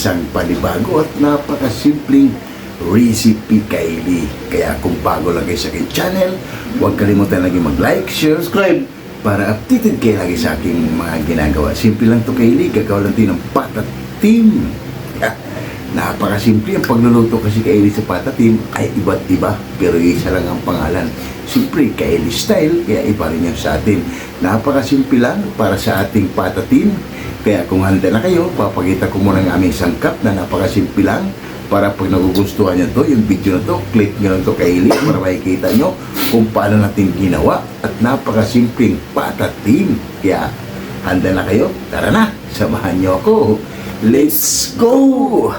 isang panibago at napakasimpleng recipe kaili. Kaya kung bago lang kayo sa aking channel, huwag kalimutan lagi mag-like, share, subscribe para updated kayo lagi sa aking mga ginagawa. Simple lang to kaili, gagawa lang din ng patatim. Napakasimple ang pagluluto kasi kaili sa patatim ay iba't iba, pero isa lang ang pangalan. Siyempre, kaili style, kaya iba rin yan sa atin. Napakasimple lang para sa ating patatim. Kaya kung handa na kayo, papakita ko muna ng aming sangkap na napakasimple lang. Para pag nagugustuhan nyo to, yung video na to, click nyo lang to kaili para makikita nyo kung paano natin ginawa. At napakasimpleng patatim. Kaya handa na kayo? Tara na, samahan nyo ako. Let's go!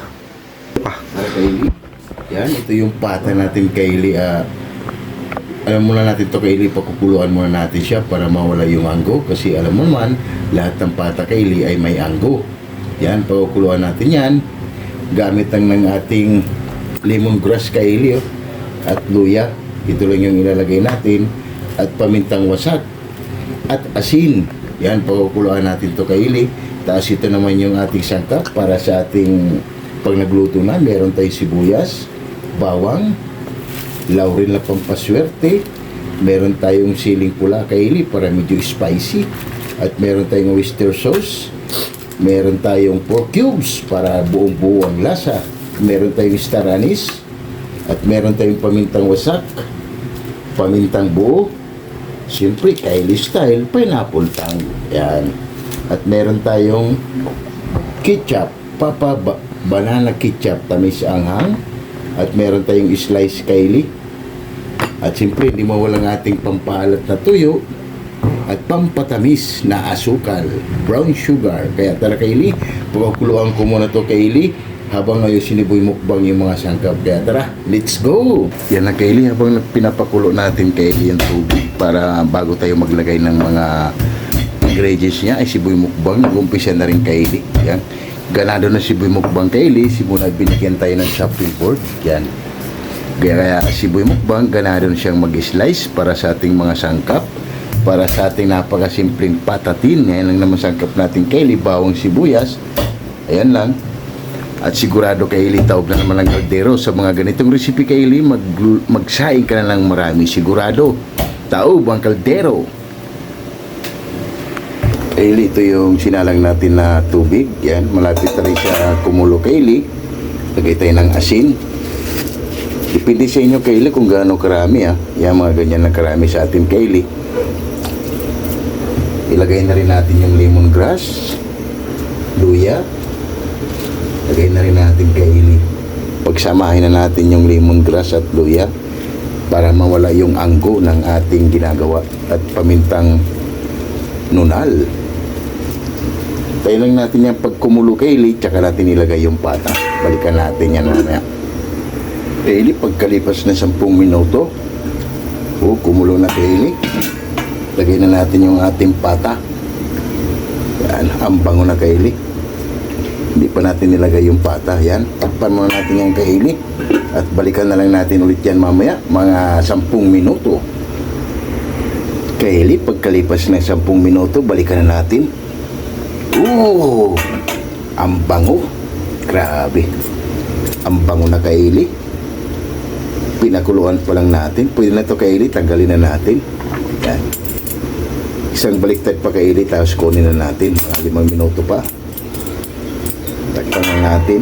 Kaili. Yan, ito yung pata natin kaili. Alam muna natin to kaili, pakukuluan muna natin siya para mawala yung anggo. Kasi alam mo naman, lahat ng pata kaili ay may anggo. Yan, pakukuluan natin yan. Gamit ng ating lemongrass kaili at luya. Ito lang yung ilalagay natin. At pamintang wasak. At asin. Yan, pakukuluan natin to kaili. Tapos ito naman yung ating sangkap para sa ating pag nagluto na. Meron tayong sibuyas, bawang, laurel na pampaswerte, meron tayong siling pula kaili para medyo spicy, at meron tayong oyster sauce, meron tayong pork cubes para buong buo ang lasa, meron tayong star anise, at meron tayong pamintang wasak, pamintang buo, siyempre kaili style, pineapple tang, yan, at meron tayong ketchup, banana ketchup, tamis anghang, at meron tayong slice kaili, at siyempre hindi mawalang ating pampalat na tuyo at pampatamis na asukal, brown sugar. Kaya tara kaili, pagkakuluan ko muna to kaili habang ngayon siniboy mukbang yung mga sangkap. Kaya tara, let's go! Yan na kaili, habang pinapakulo natin kaili yung tubig para bago tayo maglagay ng mga ingredients niya ay siboy mukbang, nag-umpisa na rin kaili. Yan, ganado na siboy mukbang kaili, simula binigyan tayo ng chopping board. Yan, kaya siboy mukbang, ganado na siyang mag-slice para sa ating mga sangkap, para sa ating napakasimpleng patatin. Ngayon lang naman sangkap natin kaili, bawang sibuyas, ayan lang. At sigurado kaili, taob na naman ng kaldero. Sa mga ganitong recipe kaili, magsaing ka na lang marami, sigurado taob ang kaldero. Kaili, ito yung sinalang natin na tubig. Yan, malapit na rin siya kumulo kaili. Lagay tayo ng asin. Depende sa inyo kaili kung gaano karami. Yan, mga ganyan na karami sa atin kaili. Ilagay na rin natin yung lemongrass, luya. Lagay na rin natin kaili. Pagsamahin na natin yung lemongrass at luya para mawala yung anggo ng ating ginagawa. At pamintang nunal. Tayo lang natin yan pag kumulo kaili, tsaka natin ilagay yung pata. Balikan natin yan mamaya. Kaili, pagkalipas na 10 minuto, kumulo na kaili. Lagay na natin yung ating pata. Yan, ang bango na kaili. Hindi pa natin nilagay yung pata. Yan, takpan muna natin yung kaili. At balikan na lang natin ulit yan mamaya, mga 10 minuto. Kaili, pagkalipas ng 10 minuto, balikan na natin. Ang bango. Grabe. Ang bango na kaili. Pinakuluan pa lang natin. Pwede na to kaili, tanggalin na natin. Yan. Isang baliktad pa kaili, tapos kunin na natin. Mga 5 minuto pa. Takpan na natin.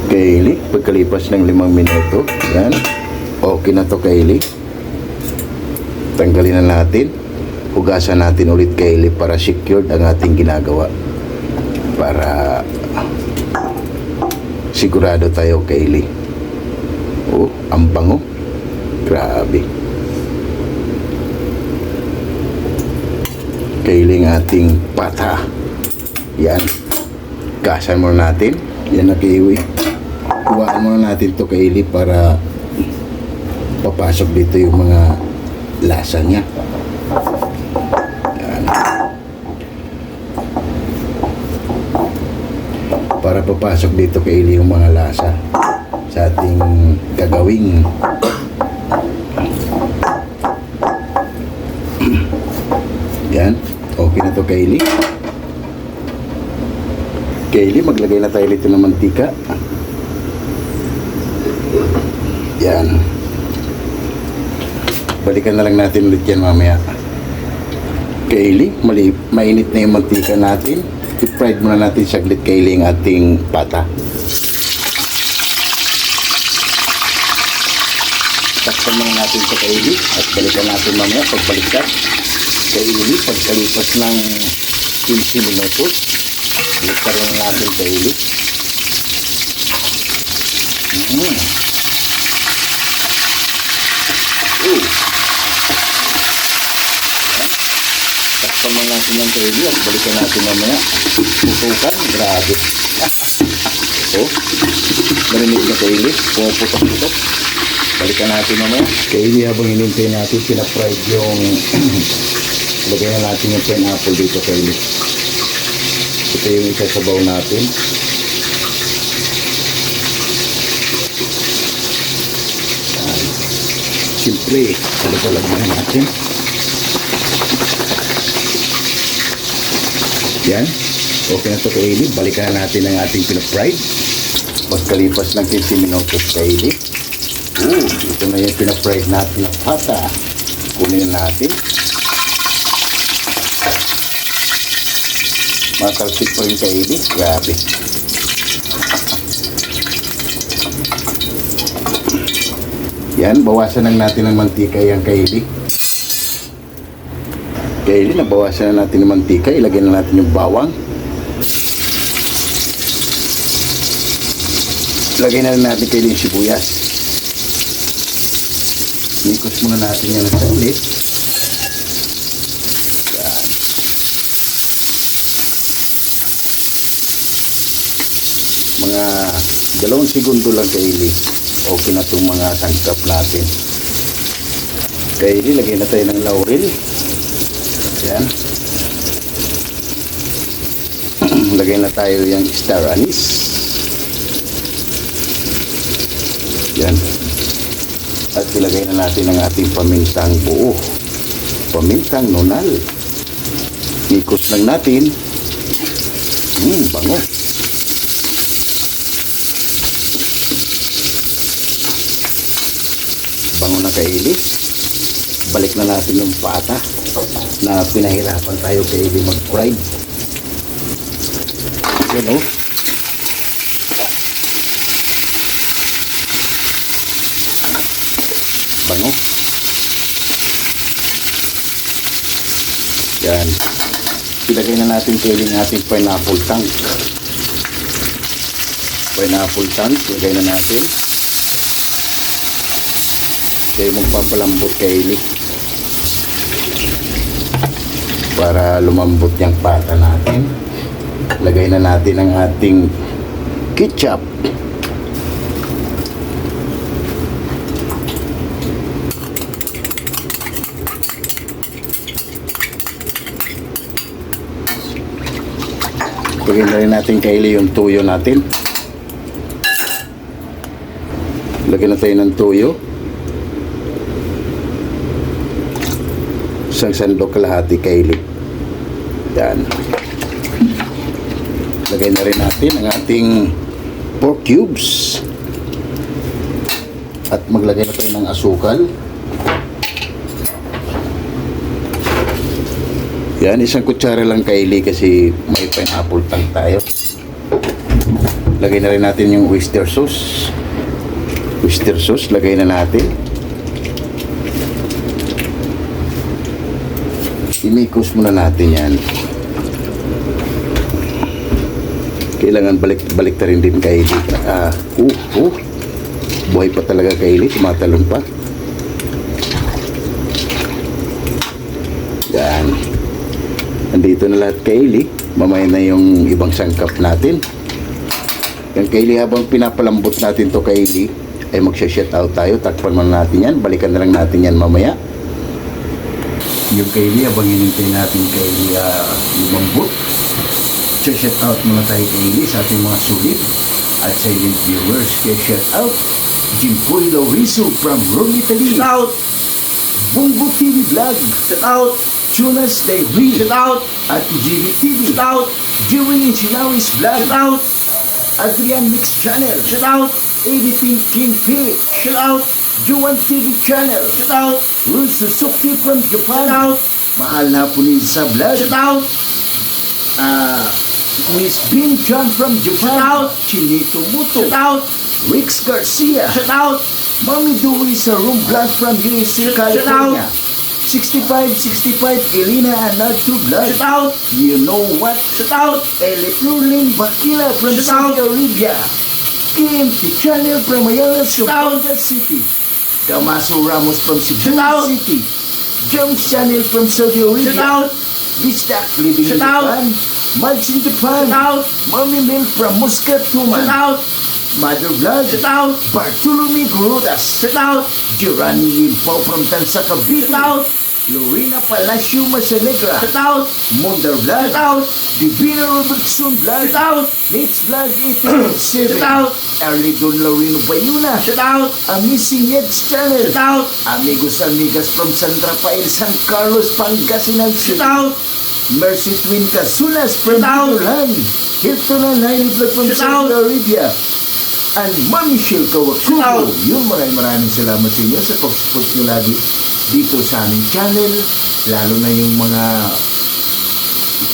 Kaili, pagkalipas ng 5 minuto. Yan. Okay na to kaili. Tanggalin na natin. Hugasan natin ulit kaili para secured ang ating ginagawa. Para sigurado tayo kaili. Ang bango. Grabe. Kaili ang ating pata. Yan. Gasan muna natin. Yan na kiwi. Huwaan muna natin to kaili para papasok dito yung mga lasa niya. Yan. Para papasok dito kaili yung mga lasa sa ating gagawing yan. Okay na to kaili. Kaylee, maglagay na tayo dito ng mantika. Yan. Balikan na lang natin ulit yan mamaya. Kaylee, mainit na yung mantika natin. I-fried muna natin saglit, Kaylee, ang ating pata. Takpan muna natin sa Kaylee at balikan natin mamaya pagbaliktad. Kaylee, pagkalipas ng 15 minutos, baliktad na natin Kaylee. Takpan muna natin ng Kaylee at balikan natin mamaya. Putukan, grabe. Marinig na Kaylee, puputok-putok. Balikan natin mamaya. Kaylee, habang hinintay natin, pina-fried yung lagay na natin yung pineapple dito, Kaylee. Ito yung isasabaw natin. Siyempre, balikan muna natin. Yan. Okay na ito, Kaylee. Balikan na natin ang ating pina-fried. Pagkalipas ng 15 minutos, Kaylee. Ito na yung pina-fried natin ng pata. Kunin na natin. Matalsik pa rin, Kaylee. Grabe. Yan, bawasan lang natin ng mantika yan, Kaylee. Kaylee, nabawasan na natin ng mantika. Ilagay na natin yung bawang. Ilagay na rin natin, Kaylee, yung sibuyas. Ikos muna natin yan ng saglit. Yan. Mga 2 segundo lang, Kaylee. Okay na itong mga sangkap natin. Kaylee, lagay na tayo ng laurel. Yan. Lagay na tayo yung star anise. Yan. At ilagay na natin ang ating pamintang buo. Pamintang nonal. Ikos lang natin. Bango. Bango na, Kaylee. Balik na natin yung pata na pinahirapan tayo, Kaylee, mag-fried. Yan, o. Bango. Yan. Ilagay na natin, Kaylee, ng ating pineapple tank. Pineapple tank, ilagay na natin. Kaya magpapalambot, Kaylee, para lumambot yung pata natin. Lagay na natin ang ating ketchup. Lagay na rin natin, Kaylee, yung tuyo natin. Lagyan na tayo ng tuyo. Isang sandok kalahati, Kaylee. Yan. Lagay na rin natin ang ating pork cubes. At maglagay na tayo ng asukal. Yan, isang kutsara lang, Kaylee, kasi may pineapple tank tayo. Lagay na rin natin yung oyster sauce. Oyster sauce, lagay na natin. Imikos muna natin yan. Kailangan balik ta rin din, Kaylee. Buhay pa talaga, Kaylee. Tumatalon pa. Yan. Nandito na lahat, Kaylee. Mamaya na yung ibang sangkap natin. Yung Kaylee, habang pinapalambot natin to, Kaylee, ay magsha-shoutout tayo. Takpan muna natin yan. Balikan na lang natin yan mamaya. Yung Kaylee, habang hinintay natin, Kaylee, lumambot. Shoutout muna tayo, Kaylee, sa ating mga sulit at silent viewers. Kaya shoutout, Jimpoy Laurizo from Rome, Italy. Shoutout! Bumbo TV Vlog. Shoutout! Jonas Dayri. Shoutout! At Jimmy TV. Shoutout! Jerry Sinawis Vlog. Shout out. Adrian Mix Channel. Shout out. Editing King Philip. Shout out. Juan TV Channel. Shout out. Run Suzuki from Japan. Shout out. Mahal na po ni sa vlog. Shout out. Miss Bin John from Japan. Shout out. Chinito Muto. Shout out. Rix Garcia. Shout out. Mommy Dewey sa Room Vlog from USA, California. 6565 Elena Anadju Vlog. Shout out. You know what? Shout out. Eletrulin Bakila from Shout Saudi Arabia. KMT Channel from Ayala, Zamboanga City. Damaso Ramos from Cebu Shout out. City. Jones Channel from Saudi Arabia. Shout out. Bistak living in Shout out. Japan. Miles in Japan. Shout out. Mommy Mel from Muscat, Tuman. Shout out. Mother Vlog. Shout out. Bartolome Grudas. Shout out. Girani Yinpao from Tansa Cavite. Shout out. Lorena Palacio Masanegra. Shout out. Monder Vlog. Shout out. Divina Robertson Vlog. Shout out. Nate's Vlog 887. Shout out. Early Don Loreno Bayuna. Shout out. Amazing Yeds Channel. Shout out. Amigos Amigas from San Rafael, San Carlos, Pangasinan City. Shout out. Mercy Twin Casulas from Shout out. Bikulan. Hilton and Nine Vlog from Shout Saudi out. Arabia. And Mami Shilko Shout out. Wakubo. Yun, maraming salamat sa inyo sa pag-support nyo lagi dito sa aming channel. Lalo na yung mga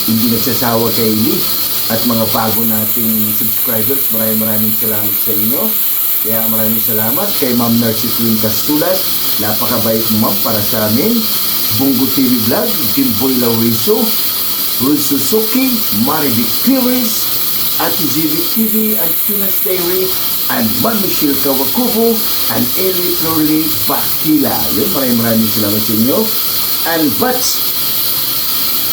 hindi nagsasawa kay Lee at mga bago nating subscribers. Maraming salamat sa inyo. Kaya maraming salamat kay Ma'am Mercy Twin Castulas. Napakabait mo ma'am para sa amin. Bungo TV Vlog, Jimboy Lauriso, Rul Suzuki, Marivic Pires, Ate Zivic TV, and Tunas Dairy, and Ma'am Michelle Kawakubo, and Eli Florley Pakila. Yun, maraming salamat sa inyo. And Bats,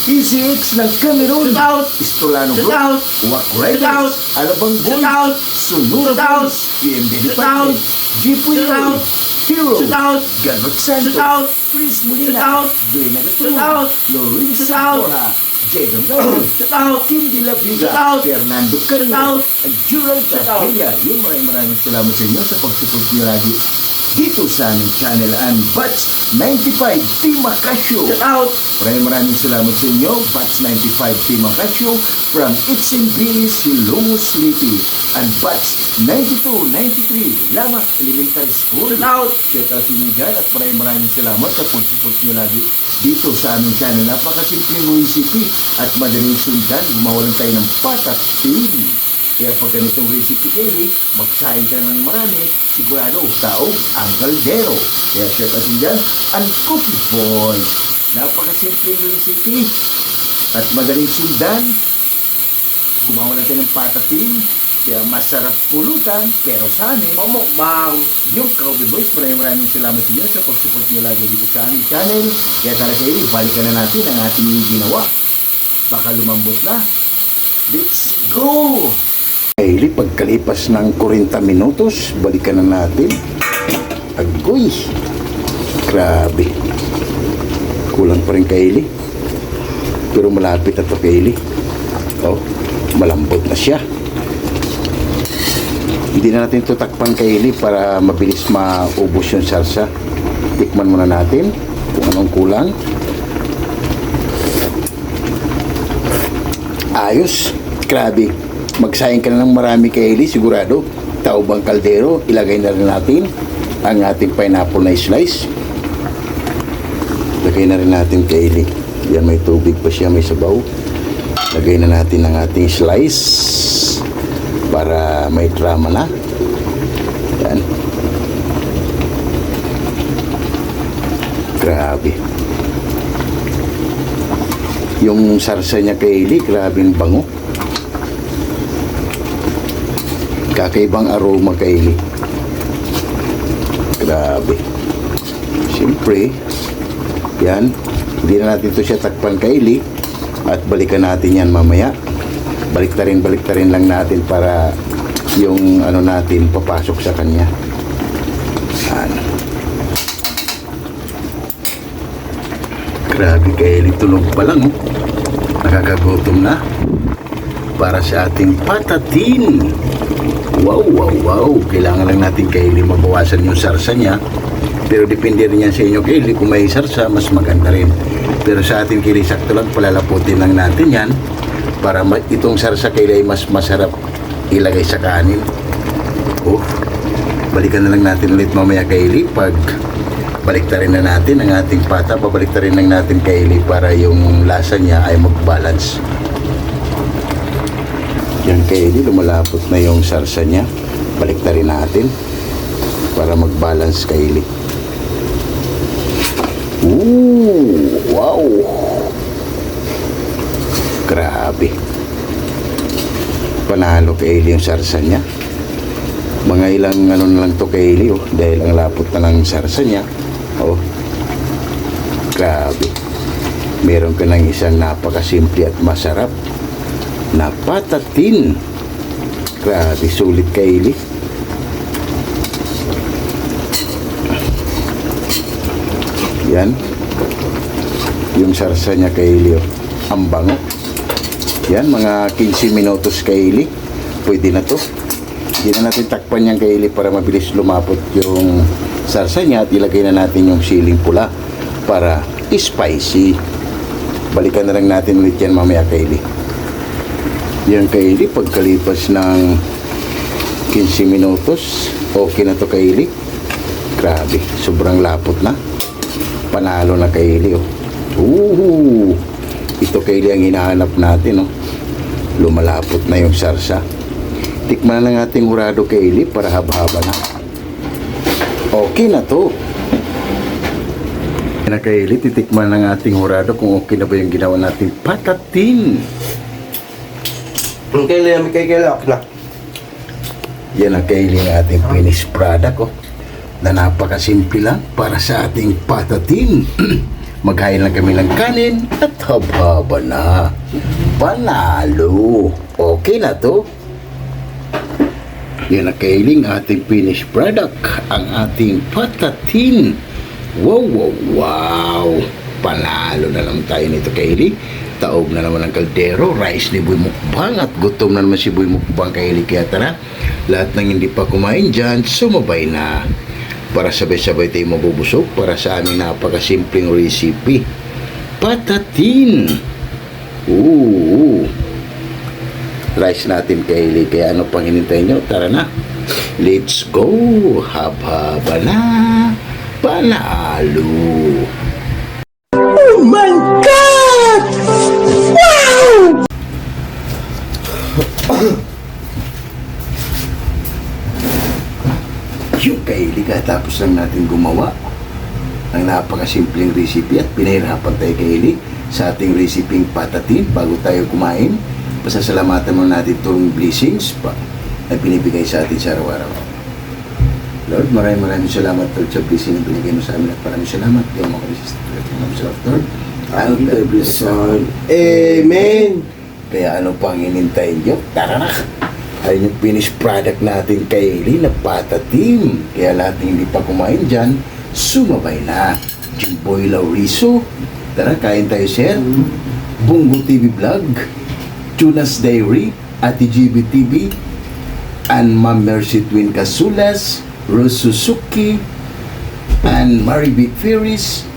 PCX ng Cameroon, Shout out. Istolano Shout Group, out. Wak Shout Riders, out. Alabang Boy, Shout out. Sunura Shout out. Boys, PMB Shout Department, out. Jipoy Shout out. Hero, Shout out. Gadot Santos, Shout out. Chris Molina, Shout out. Glenn Shout Agatona, out. Lorenzo Shout out. Sacoha, Jadon Lawry, Shout out. Kim De La Viga, Shout out. Fernando Shout Carlo, out. at Gerald Shout out. Tapia. Yun, maraming salamat sa inyo sa pag-support nyo lagi dito sa aming channel. And Bats 95 Team Acasio. Shout out. Maraming salamat sa inyo. Bats 95 Team Acasio from Itzenbili, Silongos City. And Bats 92-93 Lama Elementary School. Shout out. Shout out sa inyo dyan at maraming salamat sa pag-support nyo lagi dito sa aming channel. Napakasimpleng recipe at madaling sundan. Gumawa lang tayo ng patat team. Kaya pag ganitong recipe Kelly, magsahin ka ng marami, sigurado taog ang kaldero. Kaya shout out nyo dyan. And Cookie Boys. Napakasimpleng recipe at madaling sundan. Gumawa lang tayo ng patatin. Kaya masarap pulutan, pero sa amin, Mamukbang. yung Kobe Boys, maraming salamat sa inyo sa pag-support nyo lagi dito sa aming channel. Kaya tara kayo, balikan na natin ang ating ginawa. Baka lumambot na. Let's go! Kaili, pagkalipas ng 40 minutos, balikan na natin. Agoy! Grabe. Kulang pa rin Kaili. Pero malapit na ito Kaili. Oh, malambot na siya. Hindi na natin tutakpan Kaili para mabilis maubos yung salsa. Tikman muna natin kung anong kulang. Ayos. Grabe. Magsayang ka na ng marami Kaili, sigurado. Taubang kaldero. Ilagay na rin natin ang ating pineapple na slice. Lagay na rin natin Kaili. Yan, may tubig pa siya, may sabaw. Lagay na natin ang ating slice para may drama na. Yan. Grabe. Yung sarsa niya Kaili, grabe yung bango. Kakaibang aroma Kaili. Grabe. Siyempre, yan. Hindi na natin ito siya takpan Kaili. At balikan natin yan mamaya. Baliktarin lang natin para yung ano natin papasok sa kanya. Ano. Grabe Kaili, tunog pa lang. Nakakagutom na. Para sa ating patatin. Wow. Kailangan lang natin Kaili mabawasan yung sarsa niya. Pero depende rin yan sa inyo Kaili. Kung may sarsa, mas maganda rin. Pero sa ating Kaili, sakto lang palalaputin lang natin yan para itong sarsa Kaylee ay mas masarap ilagay sa kanin. Oh, balikan na lang natin ulit mamaya Kaylee pag baliktarin na natin ang ating pata, babaliktarin lang natin Kaylee para yung lasa niya ay mag-balance. Yan Kaylee, lumalapot na yung sarsa niya, baliktarin natin para mag-balance Kaylee. Ooh, wow, grabe, panalo Kaylee yung sarsa niya. Mga ilang ano na lang to Kaylee, oh, dahil ang lapot na ng sarsa niya. Oh, grabe. Meron ka ng isang napakasimple at masarap na patatin. Grabe, sulit Kaylee. Yan. Yung sarsa niya Kaylee, oh, ang bango. Yan, mga 15 minutos Kaylee. Pwede na to. Hindi na natin takpan yan Kaylee para mabilis lumapot yung sarsa niya at ilagay na natin yung siling pula para spicy. Balikan na lang natin ulit yan mamaya Kaylee. Yan Kaylee, pagkalipas ng 15 minutos, okay na to Kaylee. Grabe, sobrang lapot na. Panalo na Kaylee, oh. Ito Kaylee ang hinahanap natin, oh. Lumalapot na yung sarsa. Tikman na ng ating hurado Kaylee para haba-haba na. Okay na to. Na Kaylee, titikman ng ating hurado kung okay na ba yung ginawa nating patatin. Kaylee, okay na. Yan ang Kaylee ng ating finished product, oh, na napakasimple lang para sa ating patatin. Maghain lang kami ng kanin at haba-haba na. Panalo. Okay na to. Yan ang Kaylee, ating finished product, ang ating patatin. Wow. Panalo na lang tayo nito Kaylee. Taob na naman ang kaldero, rice ni Boy Mukbang at gutom na naman si Boy Mukbang Kaylee. Kaya tara, lahat ng hindi pa kumain dyan, sumabay na para sabay-sabay tayo mabubusog para sa aming napakasimpleng recipe, patatin. Rice natin Kaylee, kaya ano pang hinintay nyo? Tara na, let's go. Haba-haba na. Panalo. Oh my God! Wow! Yung Kaylee, katapos lang natin gumawa ang napakasimpleng recipe at pinahirapan tayo Kaylee sa ating recipe patatin bago tayo kumain. Pasasalamatan mo natin itong blessings na binibigay sa atin sa araw-araw. Lord, maraming salamat Lord sa blessing na binigay mo sa amin at maraming salamat. Kaya mga kabisista, maraming salamat Lord. Amen. Kaya ano pang hinintay nyo? Tara na! Ayun yung finished product natin Kaylee na patatim. Kaya lahat ng hindi pa kumain dyan, sumabay na. Jimboy Lauriso. Tara, kain tayo sir. Bungo TV Vlog. Tunas Diary, Ate GB TV, and Ma'am Mercy Twin Casulas, Rose Suzuki, and Marivic Ferris,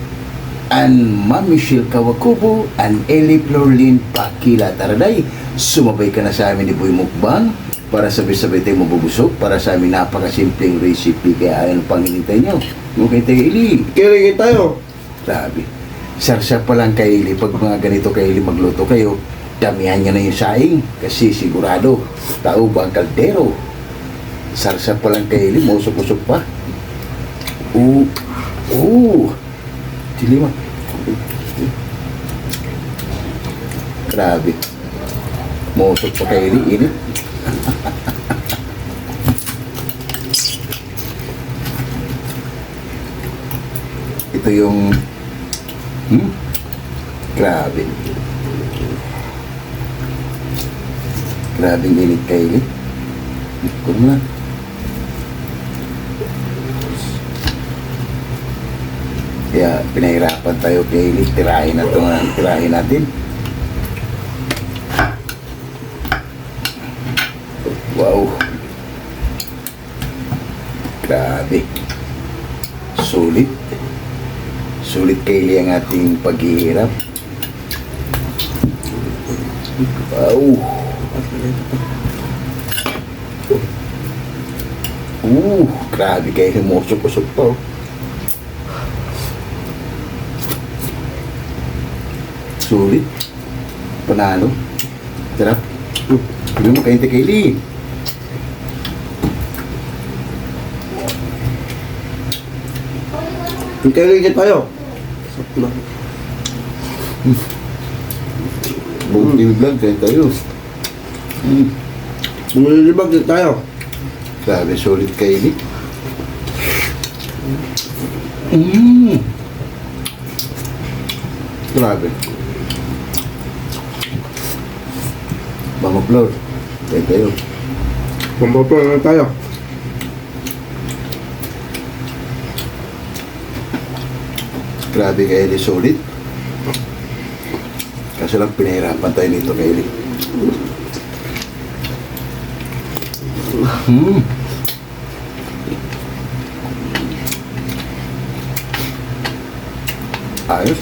and Ma'am Michelle Kawakubo, and Ellie Florlin Pakila. Taraday, sumabay ka na sa amin ni Boy Mukbang para sabay-sabay tayo mabubusog para sa amin napakasimpleng recipe. Kaya ano pang hinintay nyo? Okay tayo, Eli. Kailangan tayo. Sabi, sarsa pa lang Kaylee, pag mga ganito Kaylee magluto kayo, damihan nyo na yung saing kasi sigurado tao ba ang kaldero. Sarsa pa lang Kaylee, musok-musok pa. Dilima. Grabe, musok pa Kaylee, init. Ito yung grabe. Grabing init Kaylee. Ikot mo na. Kaya pinahirapan tayo Kaylee. Tirahin na ito nga. Tirahin natin. Wow. Grabe. Sulit. Sulit Kaylee ang ating paghihirap. Wow. Grabe kayo umusok-usok pa. Oh. Sulit. Panalo. Sarap. Sabi mo kayo Kaylee. Magkailigit tayo. Sarap na. Buong TV vlog kayo tayo. Bumulilibag din tayo. Grabe, sulit Kaylee. Grabe. Bama Flor. Kayo tayo. Pampapala na tayo. Grabe Kaylee, sulit. Kaso lang pinahirapan tayo nito Kaylee. Ayos.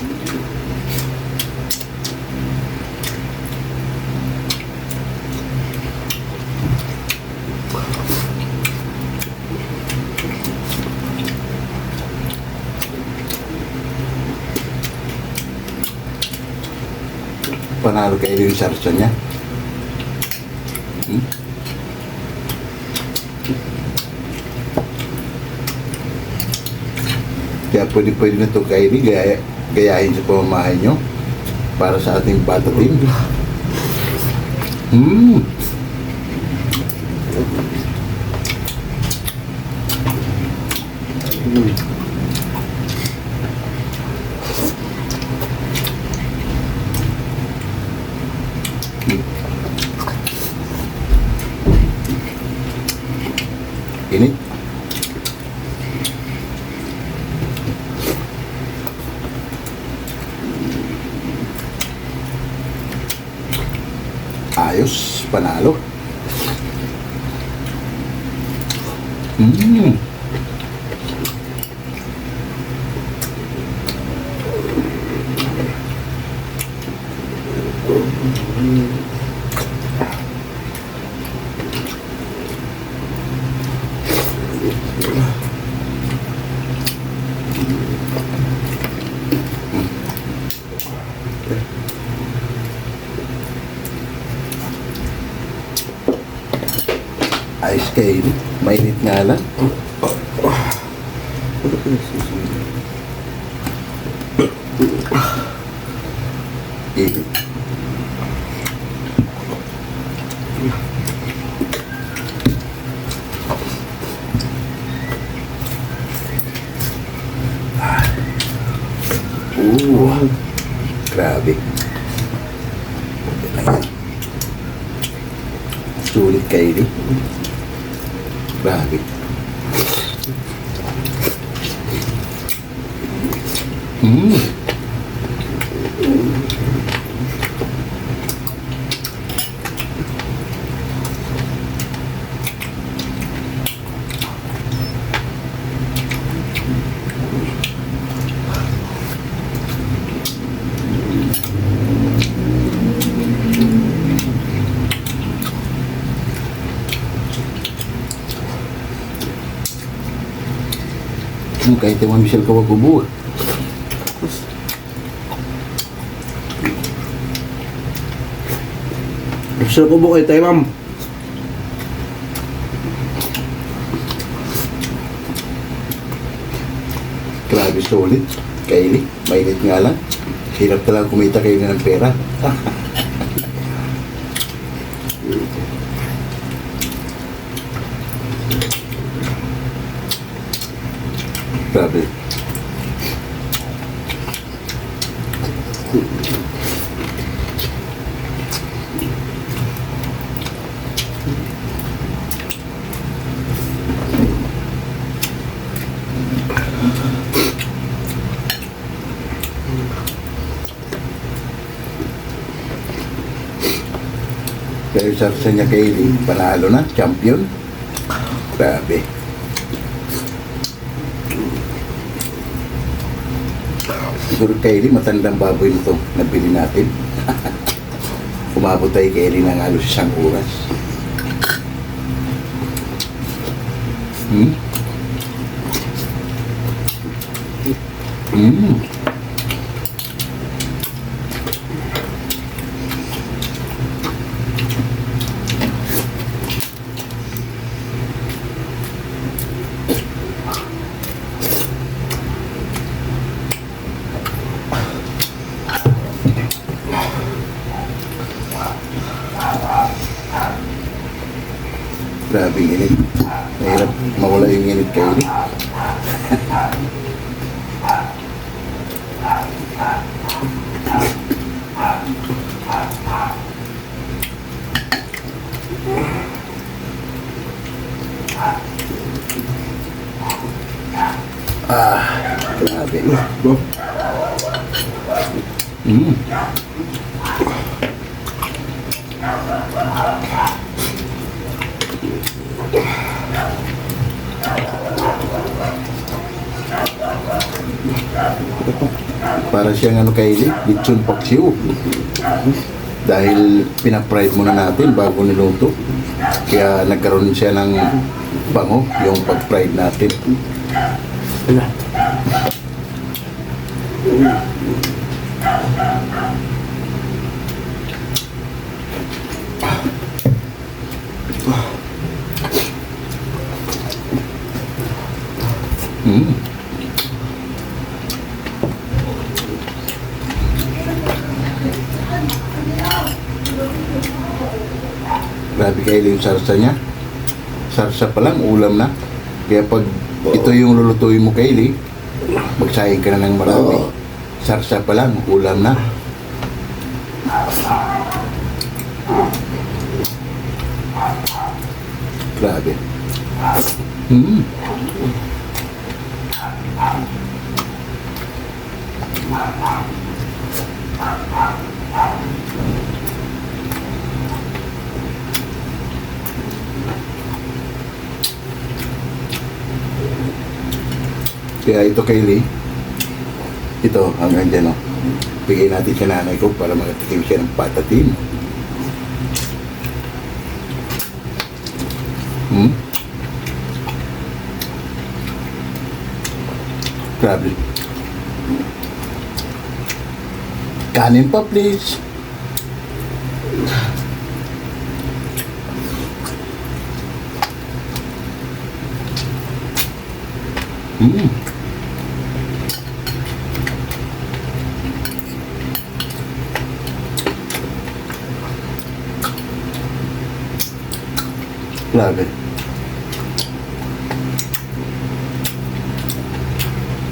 Panalo kayo yung sarsa niya. Kaya pwede na ito kayo gayahin sa pamamahay nyo para sa ating patatim. Init. Ayos, panalo. Ayos kayo, mainit nga lang. Init. Grabe. Sulit kayo, grabe. Kahit yung Michelle Kawagubo. Gusto ko bukoy tayo, ma'am. Grabe solid. Kaylee, mainit nga lang. Hirap talaga kumita kayo ng pera. Grabe. Pero sa niya Kaylee, panalo na, champion. Grabe. Siguro Kaylee, matandang baboy nito, nabili natin. umabot tayo kay Ellie ng halos 1 oras. Hmm? Hmm. Grabe yung init. Mahirap mawala yung init kayo. Grabe. Bo. Mm. Para siyang ano kay Eli, lechon paksiw. Dahil pinapride muna natin bago niluto. Kaya nagkaroon siya ng bango, yung pag-fried natin. Wala. Mm. Grabe kayo yung sarsa niya. Sarsa pa lang, ulam na. Kaya pag ito yung lulutuin mo Kaylee, magsayang ka na ng marami. Sarsa pa lang, ulam na. Grabe. Hmm. Kaya ito Kaylee, ito hanggang dyan, oh. Bigay natin sa nanay ko para makatikim siya ng patatin. Hmm? Grabe. Kanin pa please. Hmm. Grabe.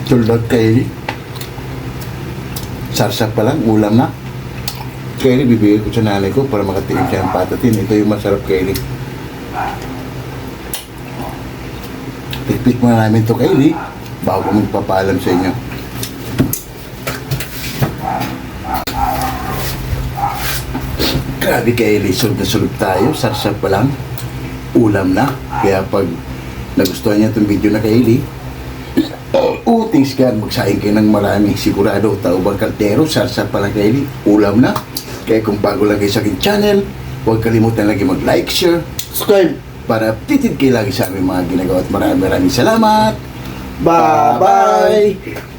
Tulad Kaylee. Sarsa pa lang, ulam na. Kaylee, bibigay ko sa nanay ko para makatikim siya ng patatin. Ito yung masarap Kaylee. Tiktik muna namin ito Kaylee bago magpapaalam sa inyo. Grabe Kaylee, sulog na sulog tayo. Sarsa pa lang, ulam na. Kaya pag nagustuhan niya itong video na Kaylee, thanks God, magsaing kayo ng marami. Sigurado, tao bang kaldero, sarsa pala Kaylee, ulam na. Kaya kung bago lang kayo sa aking channel, huwag kalimutan lagi mag-like, share, Subscribe. para updated kayo lagi sa aming mga ginagawa. At maraming salamat. Bye-bye.